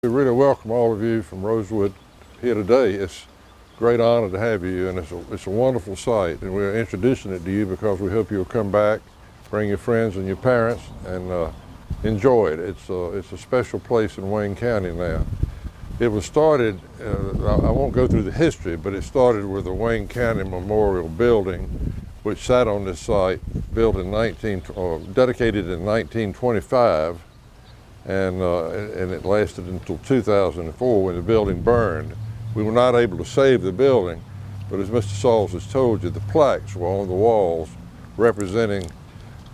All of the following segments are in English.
We really welcome all of you from Rosewood here today. It's a great honor to have you, and it's a wonderful site, and we're introducing it to you because we hope you'll come back, bring your friends and your parents, and enjoy it. It's a special place in Wayne County now. It was started, I won't go through the history, but it started with the Wayne County Memorial Building, which sat on this site, built in dedicated in 1925. And it lasted until 2004 when the building burned. We were not able to save the building, but as Mr. Sauls has told you, the plaques were on the walls representing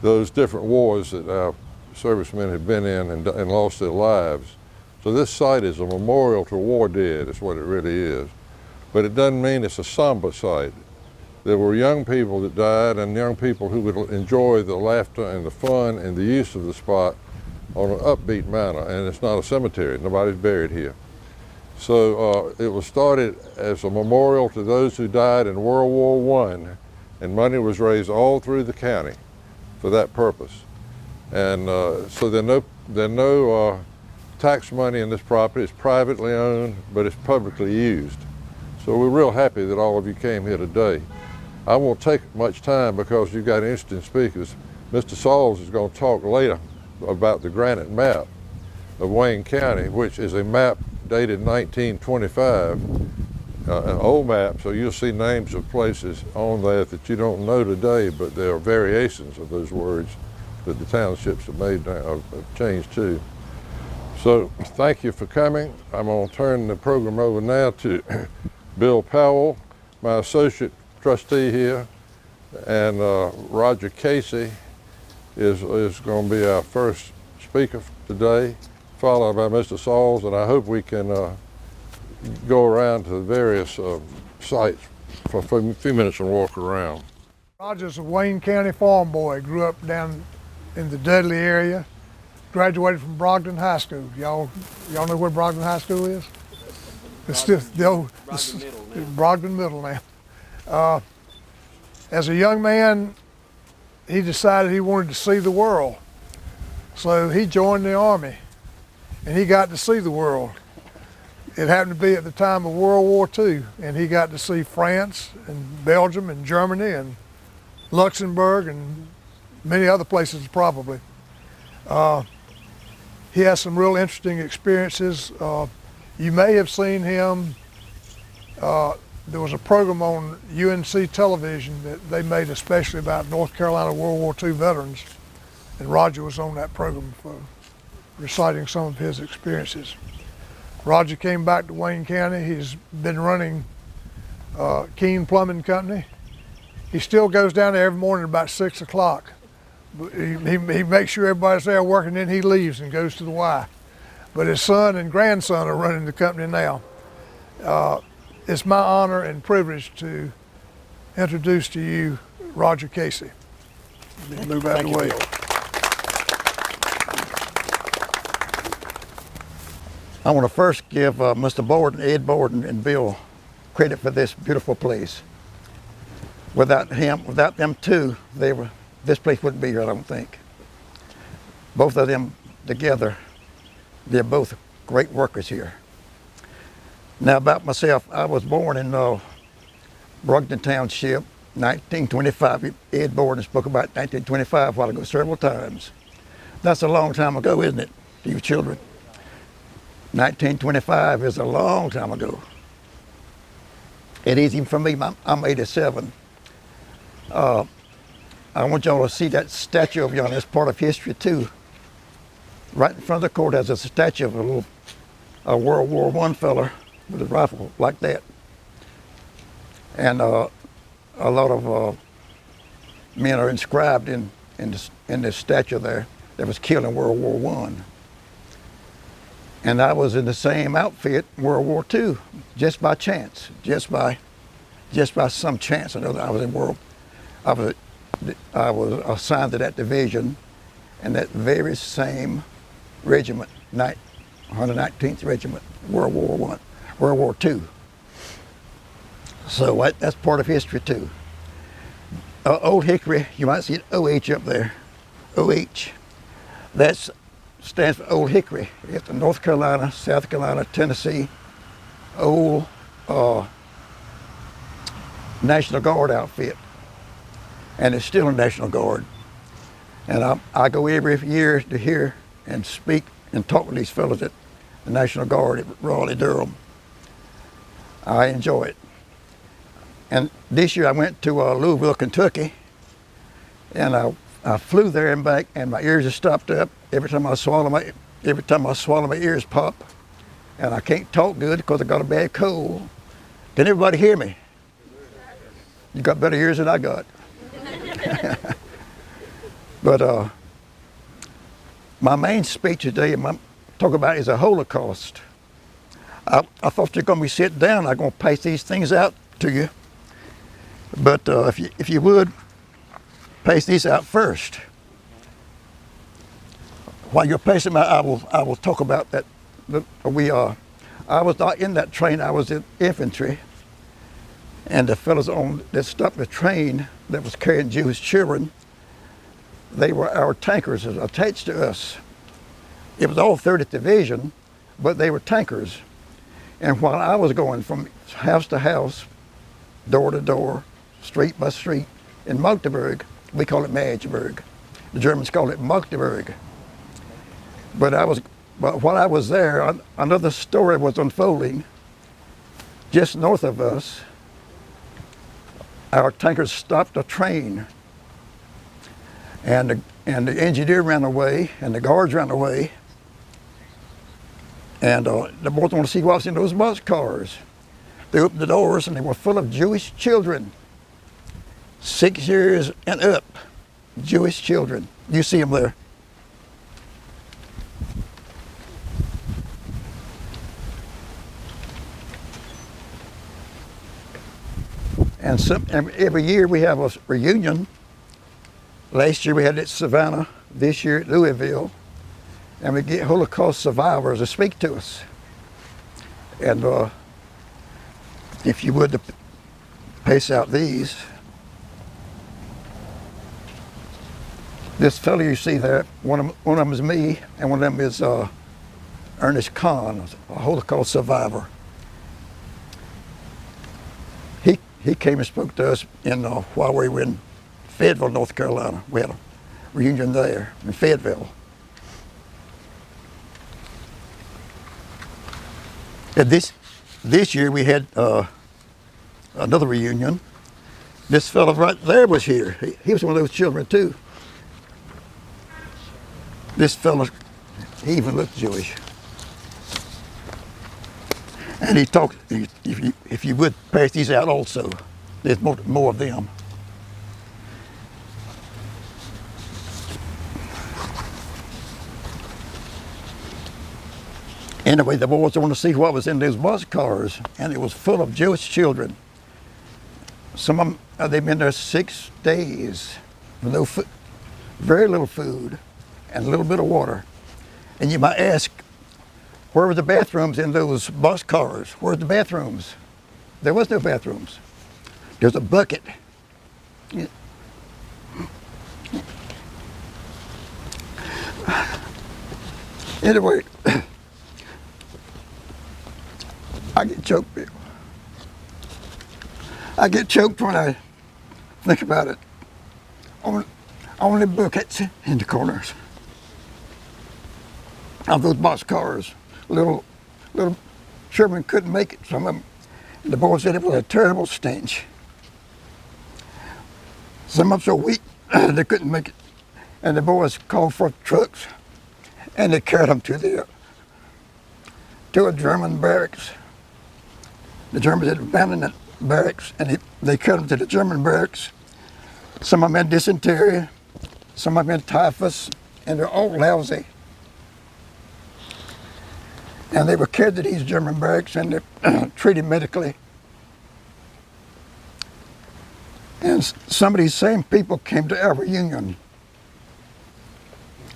those different wars that our servicemen had been in and lost their lives. So this site is a memorial to war dead, is what it really is. But it doesn't mean it's a somber site. There were young people that died and young people who would enjoy the laughter and the fun and the use of the spot on an upbeat manner, and it's not a cemetery. Nobody's buried here. So it was started as a memorial to those who died in World War I, and money was raised all through the county for that purpose. And so there's no tax money in this property. It's privately owned, but it's publicly used. So we're real happy that all of you came here today. I won't take much time because you've got interesting speakers. Mr. Sauls is going to talk later about the granite map of Wayne County, which is a map dated 1925, an old map, so you'll see names of places on that you don't know today, but there are variations of those words that the townships have changed to. So thank you for coming. I'm going to turn the program over now to Bill Powell, my associate trustee here, and Roger Casey is going to be our first speaker today, followed by Mr. Sauls, and I hope we can go around to the various sites for a few minutes and walk around. Roger's a Wayne County farm boy, grew up down in the Dudley area, graduated from Brogden High School. Y'all know where Brogden High School is? It's still the old Brogden Middle now. As a young man, he decided he wanted to see the world. So he joined the Army and he got to see the world. It happened to be at the time of World War II, and he got to see France and Belgium and Germany and Luxembourg and many other places probably. He has some real interesting experiences. You may have seen him, there was a program on UNC television that they made especially about North Carolina World War II veterans, and Roger was on that program for reciting some of his experiences. Roger came back to Wayne County. He's been running Keene Plumbing Company. He still goes down there every morning about 6 o'clock. He makes sure everybody's there working, then he leaves and goes to the Y. But his son and grandson are running the company now. It's my honor and privilege to introduce to you Roger Casey. Move out of the way. I want to first give Mr. Borden, Ed Borden, and Bill credit for this beautiful place. Without them two, this place wouldn't be here, I don't think. Both of them together, they're both great workers here. Now about myself, I was born in Brogden Township, 1925. Ed Borden spoke about 1925 a while ago several times. That's a long time ago, isn't it, to you children? 1925 is a long time ago. It is even for me, I'm 87. I want y'all to see that statue of y'all. That's part of history too. Right in front of the courthouse is a statue of a World War I fella with a rifle like that. And a lot of men are inscribed in this statue there that was killed in World War I. And I was in the same outfit in World War II, just by chance, just by some chance. I know that I was assigned to that division and that very same regiment, 119th Regiment, World War II. So that's part of history too. Old Hickory, you might see an OH up there, OH. That's stands for Old Hickory. It's the North Carolina, South Carolina, Tennessee old National Guard outfit. And it's still a National Guard. And I go every year to hear and speak and talk with these fellows at the National Guard at Raleigh-Durham. I enjoy it. And this year I went to Louisville, Kentucky, and I flew there and back, and my ears are stopped up. Every time I swallow, my ears pop, and I can't talk good because I got a bad cold. Can everybody hear me? You got better ears than I got. But my main speech today, I'm talking about is the Holocaust. I thought you're going to be sitting down. I'm going to pass these things out to you. But if you would, pass these out first. While you're passing them out, I will talk about that. I was not in that train. I was in infantry, and the fellows that stopped the train that was carrying Jewish children, they were our tankers attached to us. It was all 30th Division, but they were tankers. And while I was going from house to house, door to door, street by street, in Magdeburg, we call it Magdeburg. The Germans call it Magdeburg. But while I was there, another story was unfolding. Just north of us, our tankers stopped a train, and the engineer ran away, and the guards ran away, and the boys wanted to see what was in those boxcars. They opened the doors, and they were full of Jewish children, 6 years and up, Jewish children. You see them there. And every year we have a reunion. Last year we had it at Savannah, this year at Louisville, and we get Holocaust survivors to speak to us. And if you would, to pace out these. This fellow you see there, one of them is me, and one of them is Ernest Kahn, a Holocaust survivor. He came and spoke to us while we were in Fayetteville, North Carolina. We had a reunion there in Fayetteville. And this year we had another reunion. This fellow right there was here. He was one of those children too. This fellow, he even looked Jewish. And he talked, if you would pass these out also, there's more of them. Anyway, the boys wanted to see what was in those boxcars, and it was full of Jewish children. Some of them, they've been there 6 days with no food, very little food, and a little bit of water. And you might ask, where were the bathrooms in those boxcars? Where's the bathrooms? There was no bathrooms. There's a bucket. Anyway, I get choked, Bill. I get choked when I think about it. Only buckets in the corners of those boxcars. Little Sherman couldn't make it. Some of them, the boys said it was a terrible stench. Some of them so weak they couldn't make it, and the boys called for trucks, and they carried them to a German barracks. The Germans had abandoned the barracks, and they carried them to the German barracks. Some of them had dysentery, some of them had typhus, and they're all lousy. And they were carried to these German barracks and they're treated medically. And some of these same people came to our reunion.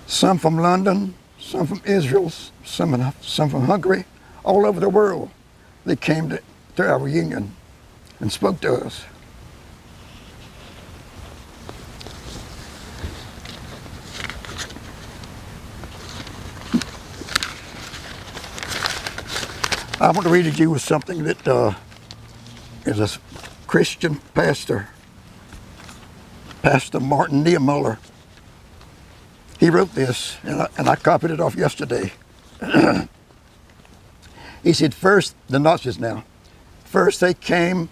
Some from London, some from Israel, some from Hungary, all over the world. They came to our reunion and spoke to us. I want to read to you something that is a Christian pastor, Pastor Martin Niemöller. He wrote this, and I copied it off yesterday. He said, first, the Nazis now, first they came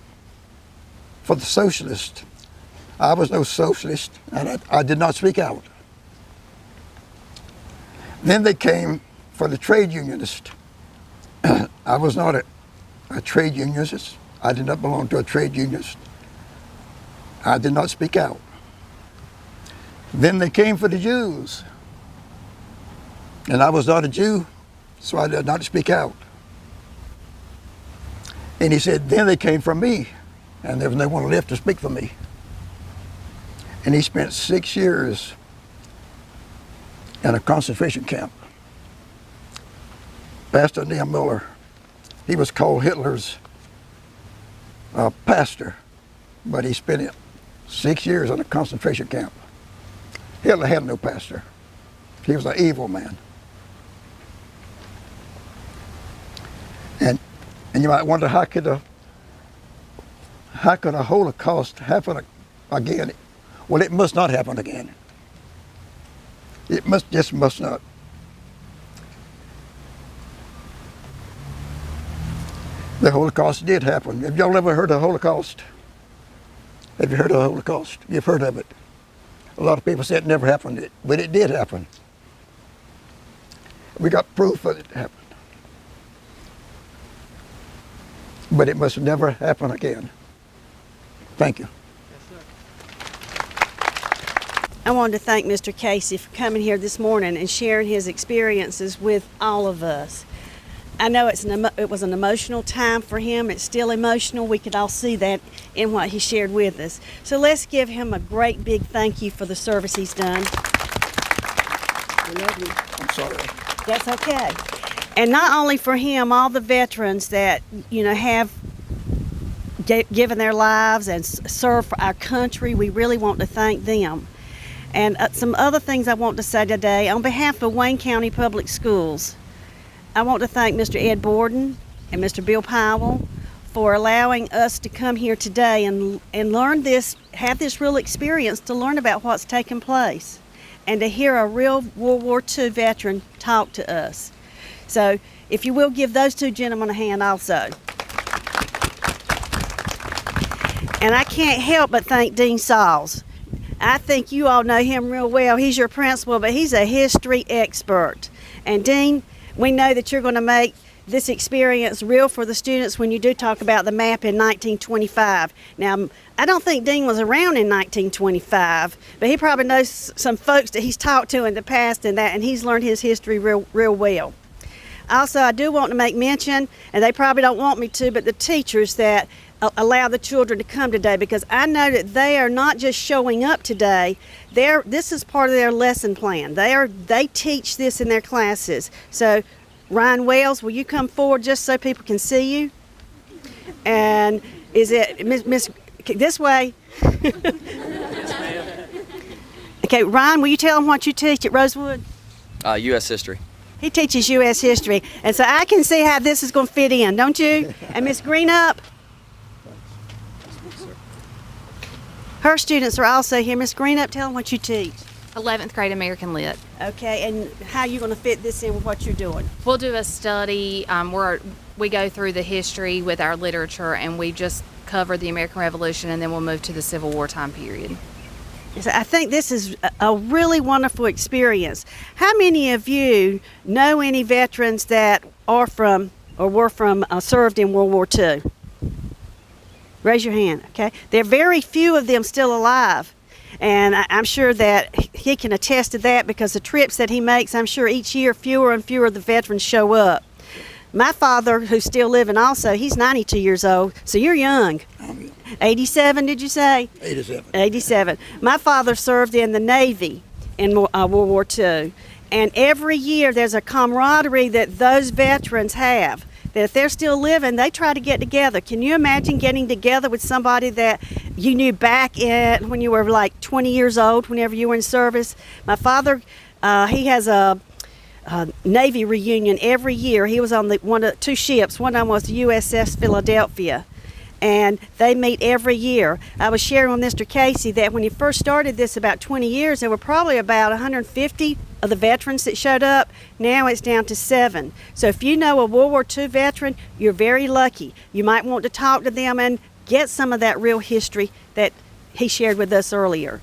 for the socialists. I was no socialist, and I did not speak out. Then they came for the trade unionists. I was not a trade unionist. I did not belong to a trade unionist. I did not speak out. Then they came for the Jews. And I was not a Jew, so I did not speak out. And he said, then they came for me, and there was no one left to speak for me. And he spent 6 years in a concentration camp. Pastor Niemöller, he was called Hitler's pastor, but he spent 6 years in a concentration camp. Hitler had no pastor. He was an evil man. And you might wonder, how could a Holocaust happen again? Well, it must not happen again. It just must not. The Holocaust did happen. Have y'all ever heard of the Holocaust? Have you heard of the Holocaust? You've heard of it. A lot of people say it never happened, but it did happen. We got proof that it happened. But it must never happen again. Thank you. I wanted to thank Mr. Casey for coming here this morning and sharing his experiences with all of us. I know it was an emotional time for him. It's still emotional. We could all see that in what he shared with us. So let's give him a great big thank you for the service he's done. I love you. I'm sorry. That's okay. And not only for him, all the veterans that, have given their lives and served for our country, we really want to thank them. And some other things I want to say today, on behalf of Wayne County Public Schools, I want to thank Mr. Ed Borden and Mr. Bill Powell for allowing us to come here today and learn this, have this real experience to learn about what's taken place and to hear a real World War II veteran talk to us. So if you will give those two gentlemen a hand also. And I can't help but thank Dean Sauls. I think you all know him real well. He's your principal, but he's a history expert. And Dean, we know that you're going to make this experience real for the students when you do talk about the map in 1925. Now, I don't think Dean was around in 1925, but he probably knows some folks that he's talked to in the past and he's learned his history real well. Also, I do want to make mention, and they probably don't want me to, but the teachers that allow the children to come today, because I know that they are not just showing up today. This is part of their lesson plan. They teach this in their classes. So, Ryan Wells, will you come forward just so people can see you? And is it Miss this way? Okay, Ryan, will you tell them what you teach at Rosewood? U.S. history. He teaches U.S. history, and so I can see how this is going to fit in, don't you? And Miss Greenup, her students are also here. Miss Greenup, tell them what you teach. 11th grade American Lit. Okay, and how you going to fit this in with what you're doing? We'll do a study where we go through the history with our literature, and we just cover the American Revolution, and then we'll move to the Civil War time period. So I think this is a really wonderful experience. How many of you know any veterans that are from or were from served in World War II? Raise your hand, okay? There are very few of them still alive. And I'm sure that he can attest to that because the trips that he makes, I'm sure each year fewer and fewer of the veterans show up. My father, who's still living also, he's 92 years old, so you're young. 87, did you say? 87. 87. My father served in the Navy in World War II. And every year there's a camaraderie that those veterans have. That if they're still living, they try to get together. Can you imagine getting together with somebody that you knew back when you were like 20 years old, whenever you were in service? My father, he has a Navy reunion every year. He was on two ships. One of them was the USS Philadelphia, and they meet every year. I was sharing with Mr. Casey that when he first started this about 20 years, there were probably about 150 of the veterans that showed up. Now it's down to 7. So if you know a World War II veteran, you're very lucky. You might want to talk to them and get some of that real history that he shared with us earlier.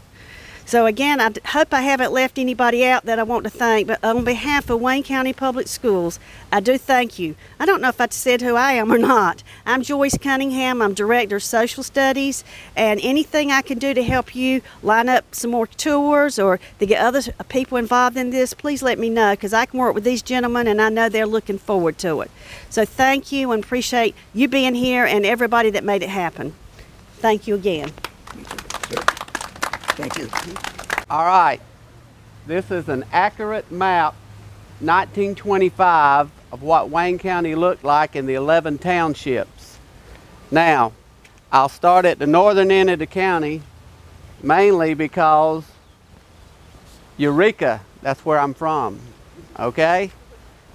So again, I hope I haven't left anybody out that I want to thank, but on behalf of Wayne County Public Schools, I do thank you. I don't know if I said who I am or not. I'm Joyce Cunningham. I'm Director of Social Studies, and anything I can do to help you line up some more tours or to get other people involved in this, please let me know, because I can work with these gentlemen, and I know they're looking forward to it. So thank you, and appreciate you being here and everybody that made it happen. Thank you again. Thank you. All right, this is an accurate map, 1925, of what Wayne County looked like in the 11 townships. Now, I'll start at the northern end of the county, mainly because Eureka, that's where I'm from, okay?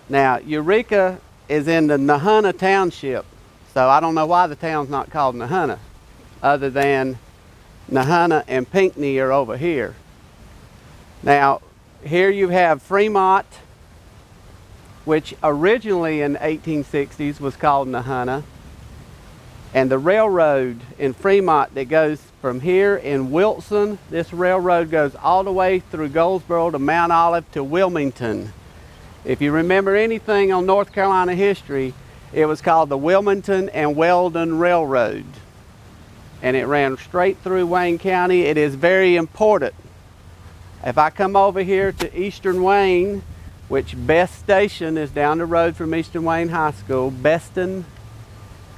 Now, Eureka is in the Nahunta Township, so I don't know why the town's not called Nahunta, other than Nahunta and Pinckney are over here. Now, here you have Fremont, which originally in the 1860s was called Nahunta, and the railroad in Fremont that goes from here in Wilson, this railroad goes all the way through Goldsboro to Mount Olive to Wilmington. If you remember anything on North Carolina history, it was called the Wilmington and Weldon Railroad. And it ran straight through Wayne County. It is very important. If I come over here to Eastern Wayne, which Best Station is down the road from Eastern Wayne High School, Beston,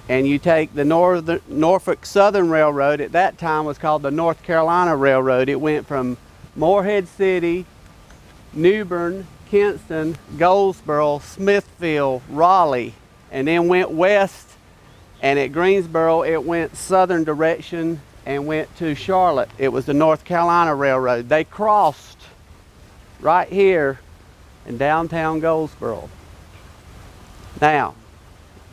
and you take the Norfolk Southern Railroad, at that time was called the North Carolina Railroad. It went from Morehead City, New Bern, Kinston, Goldsboro, Smithfield, Raleigh, and then went west. And at Greensboro, it went southern direction and went to Charlotte. It was the North Carolina Railroad. They crossed right here in downtown Goldsboro. Now,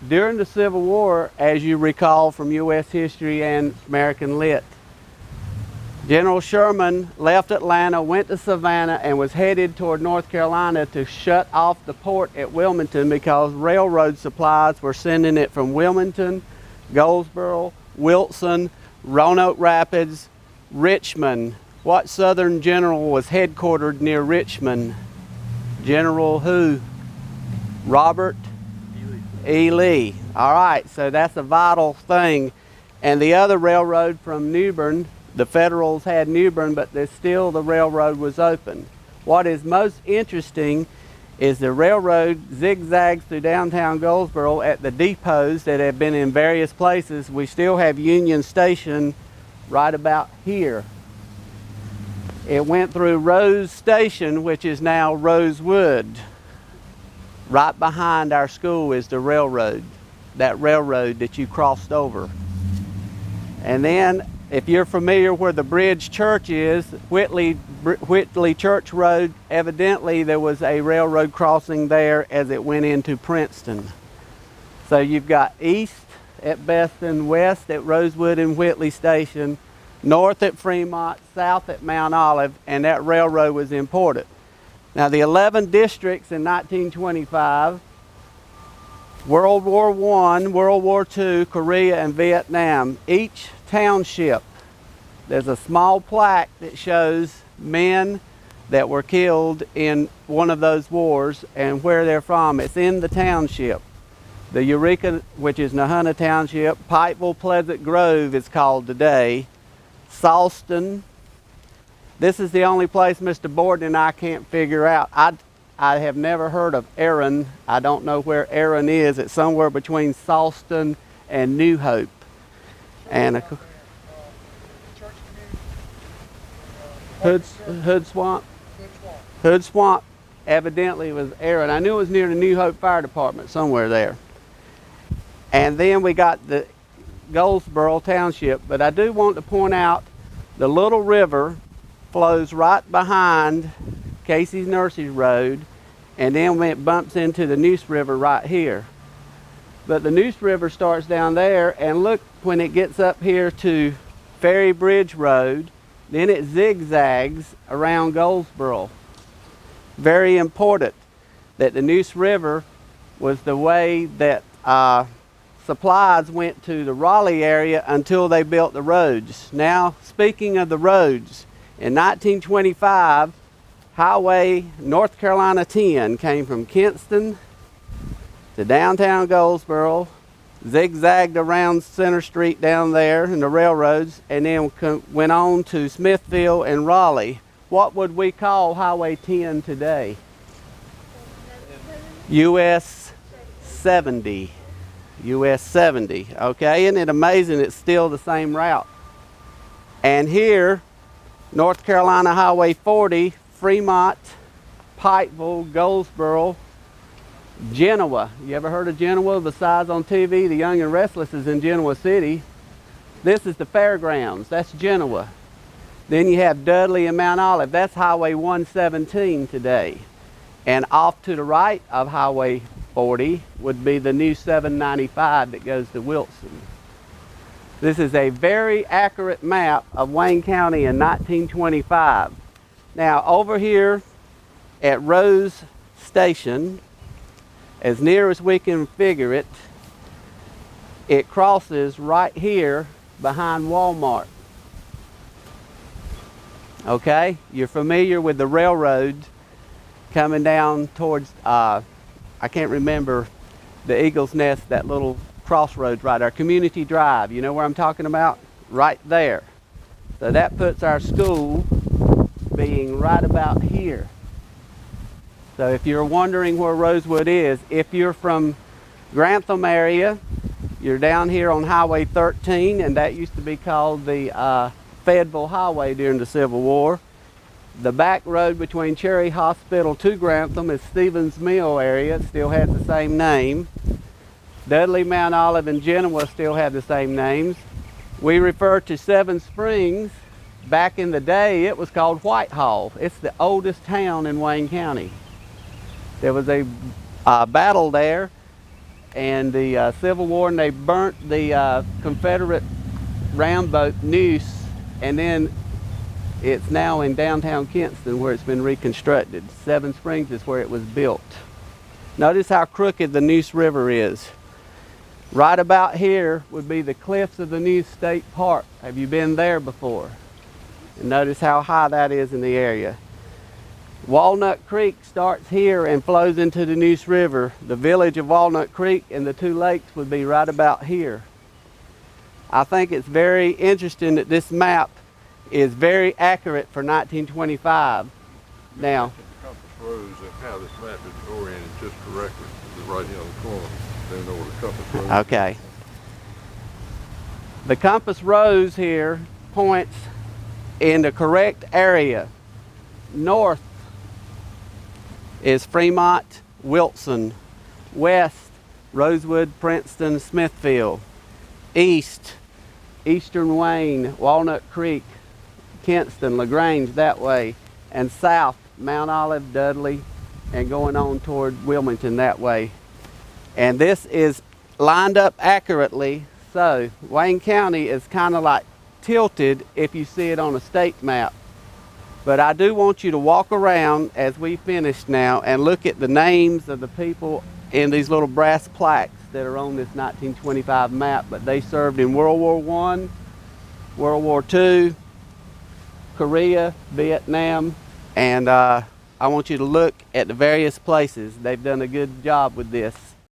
during the Civil War, as you recall from U.S. history and American Lit, General Sherman left Atlanta, went to Savannah, and was headed toward North Carolina to shut off the port at Wilmington because railroad supplies were sending it from Wilmington, Goldsboro, Wilson, Roanoke Rapids, Richmond. What Southern general was headquartered near Richmond? General who? Robert E. Lee. All right, so that's a vital thing. And the other railroad from New Bern, the Federals had New Bern, but still the railroad was open. What is most interesting is the railroad zigzags through downtown Goldsboro at the depots that have been in various places. We still have Union Station right about here. It went through Rose Station, which is now Rosewood. Right behind our school is the railroad, that railroad that you crossed over. And then, if you're familiar where the Bridge Church is, Whitley Church Road, evidently there was a railroad crossing there as it went into Princeton. So you've got east at Beston, west at Rosewood and Whitley Station, north at Fremont, south at Mount Olive, and that railroad was important. Now the 11 districts in 1925, World War I, World War II, Korea, and Vietnam, each township, there's a small plaque that shows men that were killed in one of those wars and where they're from. It's in the township. The Eureka, which is Nahunta Township, Pikeville, Pleasant Grove is called today, Salston. This is the only place Mr. Borden and I can't figure out. I have never heard of Erin. I don't know where Erin is. It's somewhere between Salston and New Hope. And Hood Swamp. Hood Swamp evidently was Erin. I knew it was near the New Hope Fire Department, somewhere there. And then we got the Goldsboro Township. But I do want to point out the Little River flows right behind Casey's Nursery Road, and then it bumps into the Neuse River right here. But the Neuse River starts down there, and look, when it gets up here to Ferry Bridge Road, then it zigzags around Goldsboro. Very important that the Neuse River was the way that supplies went to the Raleigh area until they built the roads. Now, speaking of the roads, in 1925, Highway North Carolina 10 came from Kinston to downtown Goldsboro, zigzagged around Center Street down there in the railroads, and then went on to Smithfield and Raleigh. What would we call Highway 10 today? US 70. US 70, okay? Isn't it amazing it's still the same route? And here, North Carolina Highway 40, Fremont, Pikeville, Goldsboro, Genoa. You ever heard of Genoa? Besides on TV, The Young and Restless is in Genoa City. This is the fairgrounds. That's Genoa. Then you have Dudley and Mount Olive. That's Highway 117 today. And off to the right of Highway 40 would be the new 795 that goes to Wilson. This is a very accurate map of Wayne County in 1925. Now over here at Rose Station, as near as we can figure it, it crosses right here behind Walmart. Okay, you're familiar with the railroad coming down towards, I can't remember the Eagle's Nest, that little crossroads right there, Community Drive. You know where I'm talking about? Right there. So that puts our school being right about here. So if you're wondering where Rosewood is, if you're from Grantham area, you're down here on Highway 13, and that used to be called the Fayetteville Highway during the Civil War. The back road between Cherry Hospital to Grantham is Stevens Mill area. It still has the same name. Dudley, Mount Olive, and Genoa still have the same names. We refer to Seven Springs. Back in the day, it was called Whitehall. It's the oldest town in Wayne County. There was a battle there and the Civil War, and they burnt the Confederate round boat Neuse, and then it's now in downtown Kinston where it's been reconstructed. Seven Springs is where it was built. Notice how crooked the Neuse River is. Right about here would be the cliffs of the Neuse State Park. Have you been there before? And notice how high that is in the area. Walnut Creek starts here and flows into the Neuse River. The village of Walnut Creek and the two lakes would be right about here. I think it's very interesting that this map is very accurate for 1925. Now, Compass rose and how this map is oriented just correctly. It's right here on the corner. They know where the compass rose is. okay. The compass rose here points in the correct area. North is Fremont, Wilson. West, Rosewood, Princeton, Smithfield. East, Eastern Wayne, Walnut Creek, Kinston, LaGrange that way. And south, Mount Olive, Dudley, and going on toward Wilmington that way. And this is lined up accurately. So Wayne County is kind of like tilted if you see it on a state map. But I do want you to walk around as we finish now and look at the names of the people in these little brass plaques that are on this 1925 map. But they served in World War I, World War II, Korea, Vietnam, and I want you to look at the various places. They've done a good job with this.